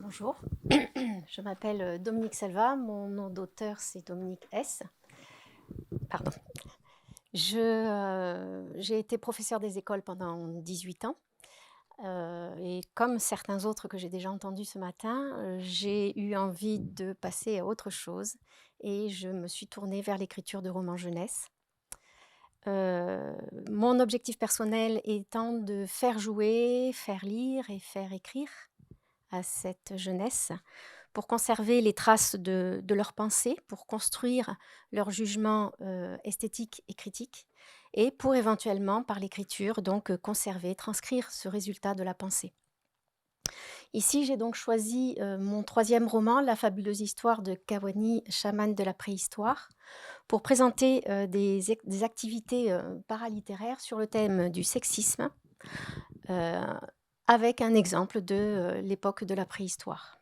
Bonjour, je m'appelle Dominique Selva, mon nom d'auteur c'est Dominique S. Pardon. J'ai été professeure des écoles pendant 18 ans et comme certains autres que j'ai déjà entendus ce matin, j'ai eu envie de passer à autre chose et je me suis tournée vers l'écriture de romans jeunesse. Heu, Mon objectif personnel étant de faire jouer, faire lire et faire écrire à cette jeunesse pour conserver les traces de leurs pensées, pour construire leur jugement, esthétique et critique et pour éventuellement, par l'écriture, donc conserver, transcrire ce résultat de la pensée. Ici, j'ai donc choisi, mon troisième roman, La fabuleuse histoire de Kawani, chamane de la préhistoire, pour présenter, des activités, paralittéraires sur le thème du sexisme, heu, avec un exemple de, l'époque de la préhistoire.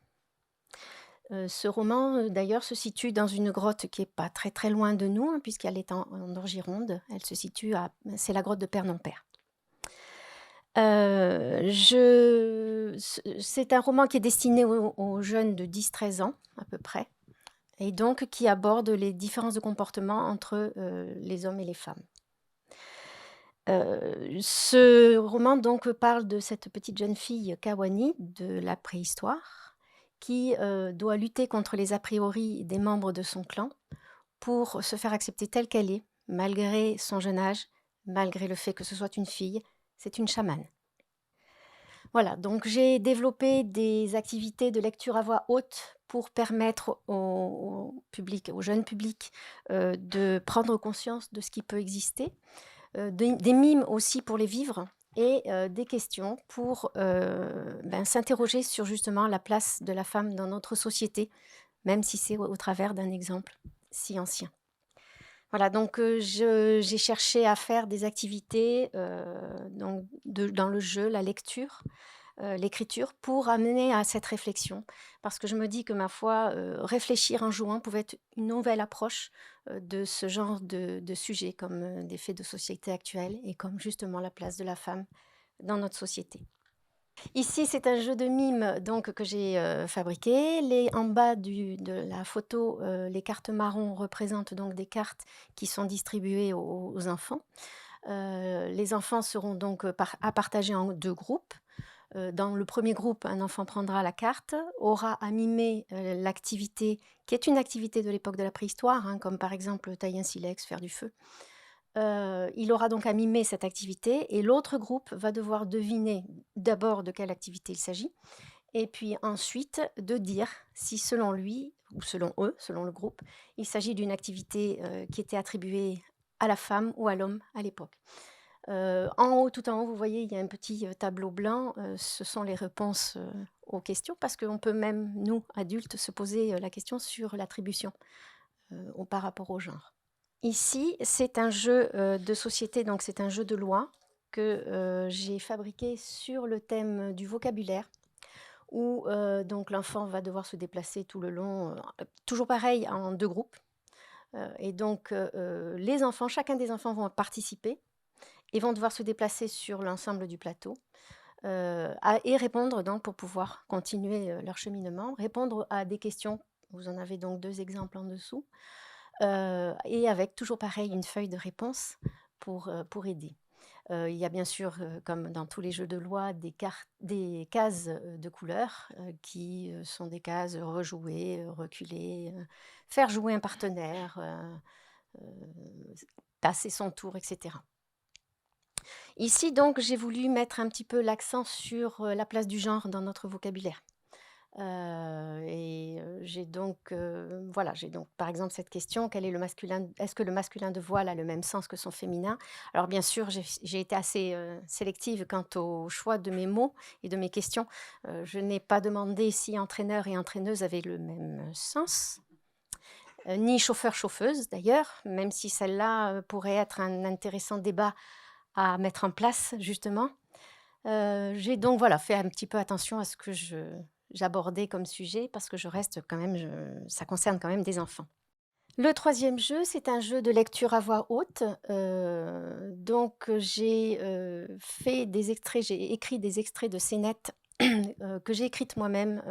Ce roman, d'ailleurs, se situe dans une grotte qui est pas très, très loin de nous, hein, puisqu'elle est en Gironde. Elle se situe à c'est la grotte de Père-non-Père. C'est un roman qui est destiné aux jeunes de 10-13 ans, à peu près, et donc qui aborde les différences de comportement entre, les hommes et les femmes. Ce roman donc parle de cette petite jeune fille Kawani de la préhistoire qui, doit lutter contre les a priori des membres de son clan pour se faire accepter telle qu'elle est, malgré son jeune âge, malgré le fait que ce soit une fille, c'est une chamane. Voilà, donc j'ai développé des activités de lecture à voix haute pour permettre au public, au jeune public, de prendre conscience de ce qui peut exister, des mimes aussi pour les vivre et des questions pour, s'interroger sur justement la place de la femme dans notre société, même si c'est au travers d'un exemple si ancien. Voilà, donc j'ai cherché à faire des activités, donc dans le jeu, la lecture, l'écriture pour amener à cette réflexion. Parce que je me dis que ma foi, réfléchir en jouant pouvait être une nouvelle approche, de ce genre de sujet comme, des faits de société actuels et comme justement la place de la femme dans notre société. Ici, c'est un jeu de mime donc que j'ai, fabriqué. En bas de la photo, les cartes marron représentent donc des cartes qui sont distribuées aux enfants. Les enfants seront donc, à partager en 2 groupes. Dans le premier groupe, un enfant prendra la carte, aura à mimer, l'activité qui est une activité de l'époque de la préhistoire, hein, comme par exemple tailler un silex, faire du feu. Il aura donc à mimer cette activité et l'autre groupe va devoir deviner d'abord de quelle activité il s'agit et puis ensuite de dire si selon lui ou selon eux, selon le groupe, il s'agit d'une activité, qui était attribuée à la femme ou à l'homme à l'époque. En haut, tout en haut, vous voyez, il y a un petit, tableau blanc, ce sont les réponses, aux questions parce qu'on peut même, nous, adultes, se poser, la question sur l'attribution, au par rapport au genre. Ici, c'est un jeu, de société, donc c'est un jeu de loi que, j'ai fabriqué sur le thème du vocabulaire où, donc l'enfant va devoir se déplacer tout le long, toujours pareil en 2 groupes, et donc, les enfants chacun des enfants vont participer et vont devoir se déplacer sur l'ensemble du plateau, et répondre donc pour pouvoir continuer, leur cheminement, répondre à des questions. Vous en avez donc 2 exemples en dessous. Et avec toujours pareil une feuille de réponse pour aider. Il y a bien sûr, comme dans tous les jeux de loi, des cases, de couleurs, qui, sont des cases rejouer, reculer, faire jouer un partenaire, passer son tour et cetera. Ici donc, j'ai voulu mettre un petit peu l'accent sur, la place du genre dans notre vocabulaire. J'ai donc, voilà, j'ai donc par exemple cette question: «Quel est le masculin est-ce que le masculin de voile a le même sens que son féminin?» Alors bien sûr, j'ai été assez, sélective quant au choix de mes mots et de mes questions. Je n'ai pas demandé si entraîneur et entraîneuse avaient le même sens, ni chauffeur-chauffeuse d'ailleurs, même si celle-là, pourrait être un intéressant débat à mettre en place justement. J'ai donc voilà, fait un petit peu attention à ce que j'abordais comme sujet parce que je reste quand même ça concerne quand même des enfants. Le troisième jeu, c'est un jeu de lecture à voix haute, donc j'ai, fait des extraits j'ai écrit des extraits de scénettes que j'ai écrite moi-même,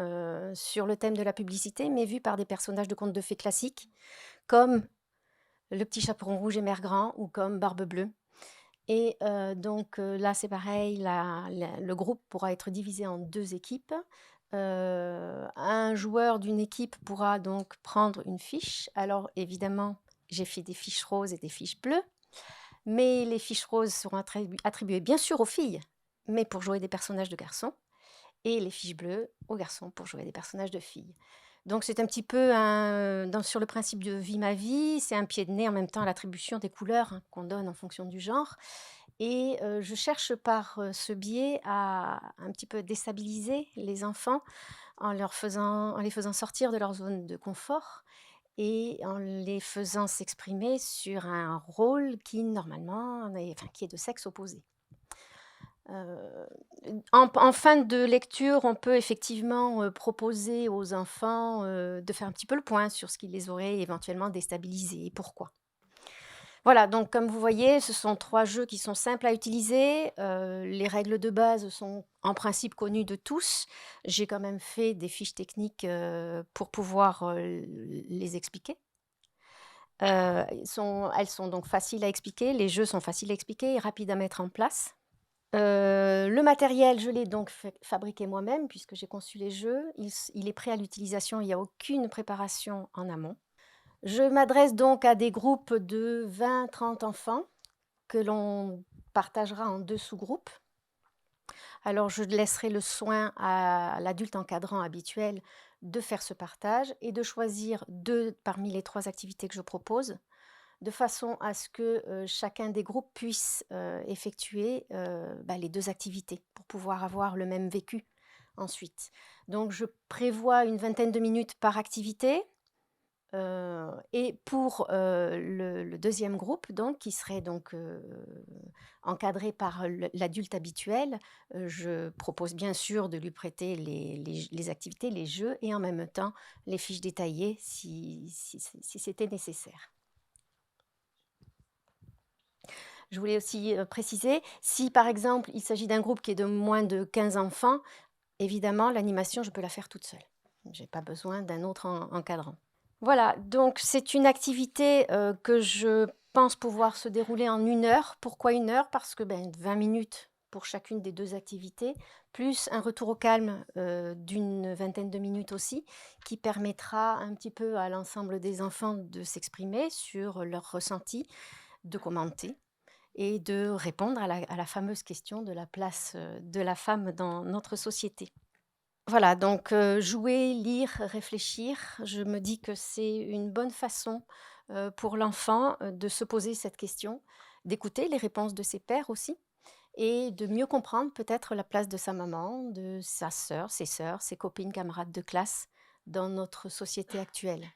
sur le thème de la publicité, mais vue par des personnages de contes de fées classiques, comme Le Petit Chaperon Rouge et Mère Grand ou comme Barbe Bleue. Et donc là, c'est pareil, le groupe pourra être divisé en 2 équipes. Un joueur d'une équipe pourra donc prendre une fiche. Alors évidemment, j'ai fait des fiches roses et des fiches bleues, mais les fiches roses seront attribuées bien sûr aux filles, mais pour jouer des personnages de garçons, et les fiches bleues aux garçons pour jouer des personnages de filles. Donc c'est un petit peu sur le principe de vie ma vie, c'est un pied de nez en même temps à l'attribution des couleurs, hein, qu'on donne en fonction du genre. Et je cherche par ce biais à un petit peu déstabiliser les enfants en les faisant sortir de leur zone de confort et en les faisant s'exprimer sur un rôle qui normalement qui est de sexe opposé. En fin de lecture, on peut effectivement, proposer aux enfants, de faire un petit peu le point sur ce qui les aurait éventuellement déstabilisés et pourquoi. Voilà, donc comme vous voyez, ce sont 3 jeux qui sont simples à utiliser. Les règles de base sont en principe connues de tous. J'ai quand même fait des fiches techniques, pour pouvoir, les expliquer. Elles sont donc faciles à expliquer, les jeux sont faciles à expliquer et rapides à mettre en place. Le matériel, je l'ai donc fabriqué moi-même puisque j'ai conçu les jeux. Il est prêt à l'utilisation, il n'y a aucune préparation en amont. Je m'adresse donc à des groupes de 20-30 enfants que l'on partagera en 2 sous-groupes. Alors je laisserai le soin à l'adulte encadrant habituel de faire ce partage et de choisir 2 parmi les 3 activités que je propose, de façon à ce que, chacun des groupes puisse, effectuer, les 2 activités pour pouvoir avoir le même vécu ensuite. Donc je prévois une vingtaine de minutes par activité. Et pour, le 2e groupe donc qui serait donc, encadré par l'adulte habituel, je propose bien sûr de lui prêter les activités, les jeux et en même temps les fiches détaillées si c'était nécessaire. Je voulais aussi, préciser, si par exemple il s'agit d'un groupe qui est de moins de 15 enfants, évidemment l'animation je peux la faire toute seule. J'ai pas besoin d'un autre encadrant. Voilà, donc c'est une activité, que je pense pouvoir se dérouler en 1 heure. Pourquoi 1 heure? Parce que, 20 minutes pour chacune des 2 activités, plus un retour au calme, d'une vingtaine de minutes aussi, qui permettra un petit peu à l'ensemble des enfants de s'exprimer sur leurs ressentis, de commenter et de répondre à la fameuse question de la place, de la femme dans notre société. Voilà, donc jouer, lire, réfléchir, je me dis que c'est une bonne façon, pour l'enfant, de se poser cette question, d'écouter les réponses de ses pairs aussi et de mieux comprendre peut-être la place de sa maman, de sa sœur, ses copines, camarades de classe dans notre société actuelle.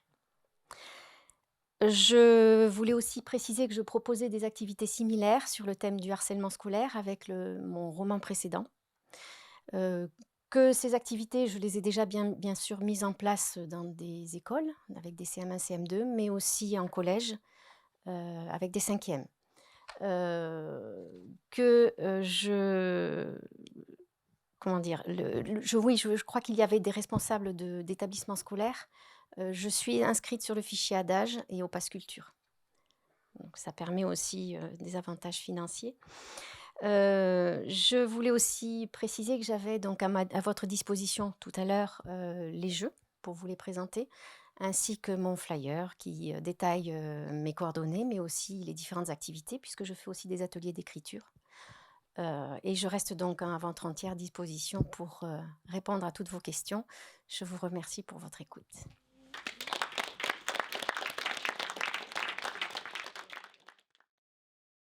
Je voulais aussi préciser que je proposais des activités similaires sur le thème du harcèlement scolaire avec mon roman précédent. Heu, que ces activités, je les ai déjà bien sûr mises en place dans des écoles, avec des CM1, CM2, mais aussi en collège, avec des 5e. Je comment dire? Je crois qu'il y avait des responsables d'établissements scolaires. Je suis inscrite sur le fichier ADAGE et au pass culture. Donc ça permet aussi, des avantages financiers. Je voulais aussi préciser que j'avais donc à votre disposition tout à l'heure, les jeux pour vous les présenter, ainsi que mon flyer qui, détaille, mes coordonnées, mais aussi les différentes activités puisque je fais aussi des ateliers d'écriture. Et je reste donc à votre entière disposition pour, répondre à toutes vos questions. Je vous remercie pour votre écoute.